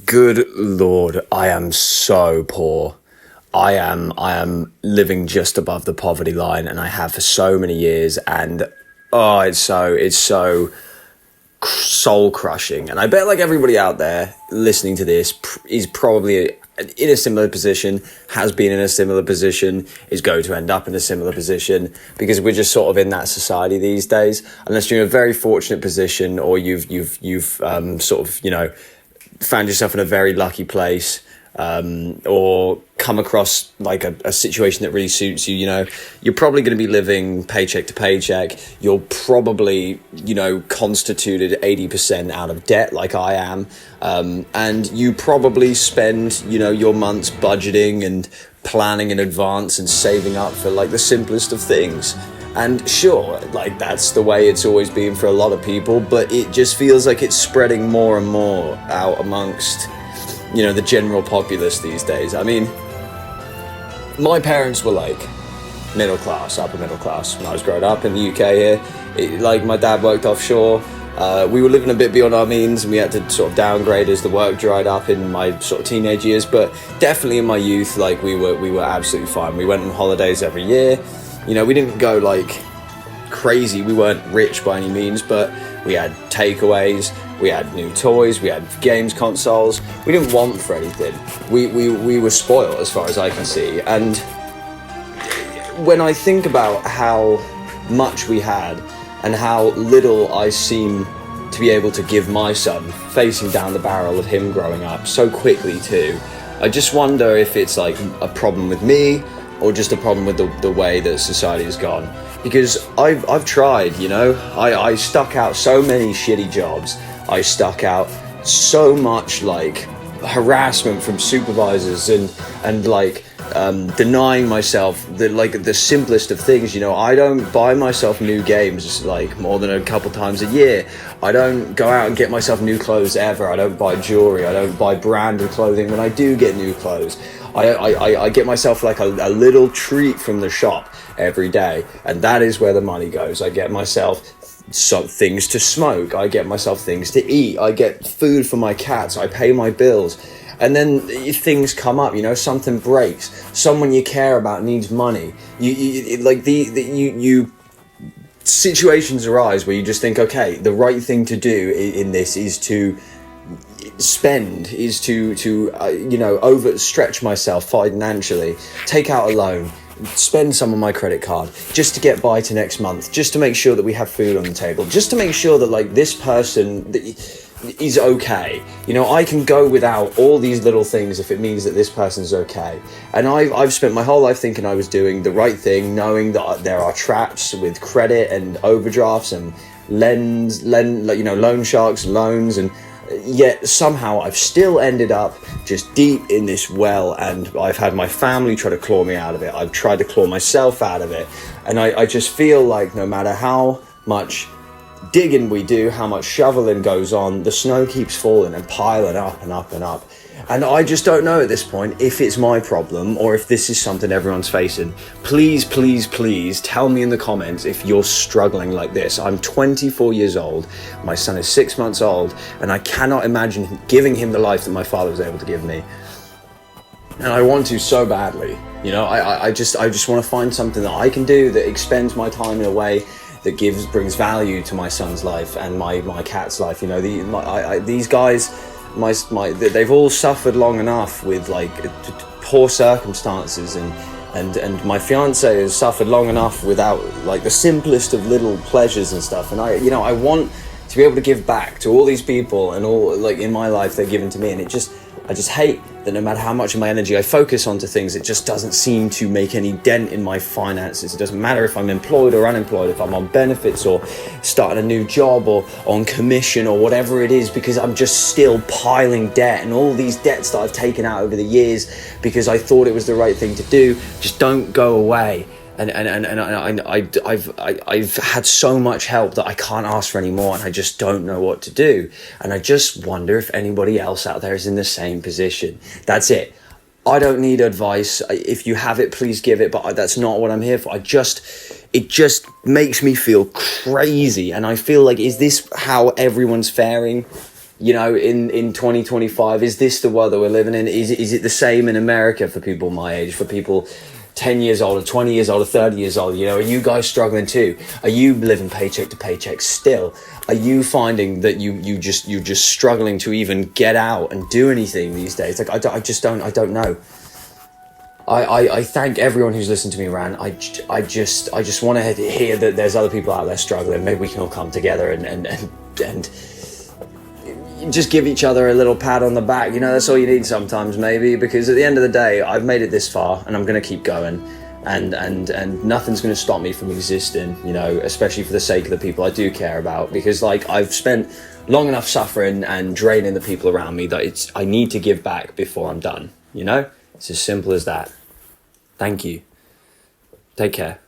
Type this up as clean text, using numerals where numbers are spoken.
Good Lord, I am so poor. I am living just above the poverty line, and I have for so many years, and it's so soul crushing. And I bet like everybody out there listening to this is probably in a similar position, has been in a similar position, is going to end up in a similar position, because we're just sort of in that society these days. Unless you're in a very fortunate position, or you've sort of, found yourself in a very lucky place, or come across like a situation that really suits you. You're probably going to be living paycheck to paycheck. You're probably, constituted 80% out of debt like I am. And you probably spend, your months budgeting and planning in advance and saving up for like the simplest of things. And sure, like that's the way it's always been for a lot of people, but it just feels like it's spreading more and more out amongst, the general populace these days. I mean, my parents were like middle class, upper middle class when I was growing up in the UK here. Like my dad worked offshore. We were living a bit beyond our means, and we had to sort of downgrade as the work dried up in my sort of teenage years. But definitely in my youth, like we were absolutely fine. We went on holidays every year. We didn't go like crazy. We weren't rich by any means, but we had takeaways, we had new toys, we had games consoles. We didn't want for anything. We were spoiled as far as I can see. And when I think about how much we had and how little I seem to be able to give my son, facing down the barrel of him growing up so quickly too, I just wonder if it's like a problem with me, or just a problem with the way that society has gone. Because I've tried, I stuck out so many shitty jobs. I stuck out so much like harassment from supervisors and like denying myself the simplest of things. I don't buy myself new games like more than a couple times a year. I don't go out and get myself new clothes ever. I don't buy jewelry. I don't buy branded clothing when I do get new clothes. I get myself like a little treat from the shop every day, and that is where the money goes. I get myself some things to smoke. I get myself things to eat. I get food for my cats. I pay my bills. And then if things come up, something breaks, someone you care about needs money. You situations arise where you just think, okay, the right thing to do in this is to spend, is to overstretch myself financially, take out a loan, spend some on my credit card just to get by to next month, just to make sure that we have food on the table, just to make sure that like this person is okay. I can go without all these little things if it means that this person's okay. And I've spent my whole life thinking I was doing the right thing, knowing that there are traps with credit and overdrafts and loan sharks, loans, and yet somehow I've still ended up just deep in this well, and I've had my family try to claw me out of it. I've tried to claw myself out of it, and I just feel like no matter how much digging we do, how much shoveling goes on, the snow keeps falling and piling up and up and up. And I just don't know at this point if it's my problem or if this is something everyone's facing. Please, please, please tell me in the comments if you're struggling like this. I'm 24 years old. My son is 6 months old, and I cannot imagine giving him the life that my father was able to give me. And I want to so badly. I just want to find something that I can do that expends my time in a way that brings value to my son's life and my cat's life. These guys, they've all suffered long enough with like poor circumstances, and my fiance has suffered long enough without like the simplest of little pleasures and stuff. And I want to be able to give back to all these people, and all like in my life they're given to me, and I just hate that no matter how much of my energy I focus onto things, it just doesn't seem to make any dent in my finances. It doesn't matter if I'm employed or unemployed, if I'm on benefits or starting a new job or on commission or whatever it is, because I'm just still piling debt, and all these debts that I've taken out over the years because I thought it was the right thing to do just don't go away. And I've had so much help that I can't ask for any more, and I just don't know what to do. And I just wonder if anybody else out there is in the same position. That's it. I don't need advice. If you have it, please give it, but that's not what I'm here for. It just makes me feel crazy, and I feel like, is this how everyone's faring? you know, in 2025, is this the world that we're living in? Is it the same in America for people my age, for people 10 years older, 20 years older, 30 years older? You know, are you guys struggling too? Are you living paycheck to paycheck still? Are you finding that you're just struggling to even get out and do anything these days? Like, I don't know. I thank everyone who's listened to me rant. I just want to hear that there's other people out there struggling. Maybe we can all come together and just give each other a little pat on the back. You know, that's all you need sometimes, maybe, because at the end of the day, I've made it this far and I'm going to keep going, and nothing's going to stop me from existing, you know, especially for the sake of the people I do care about, because like I've spent long enough suffering and draining the people around me that I need to give back before I'm done, you know? It's as simple as that. Thank you. Take care.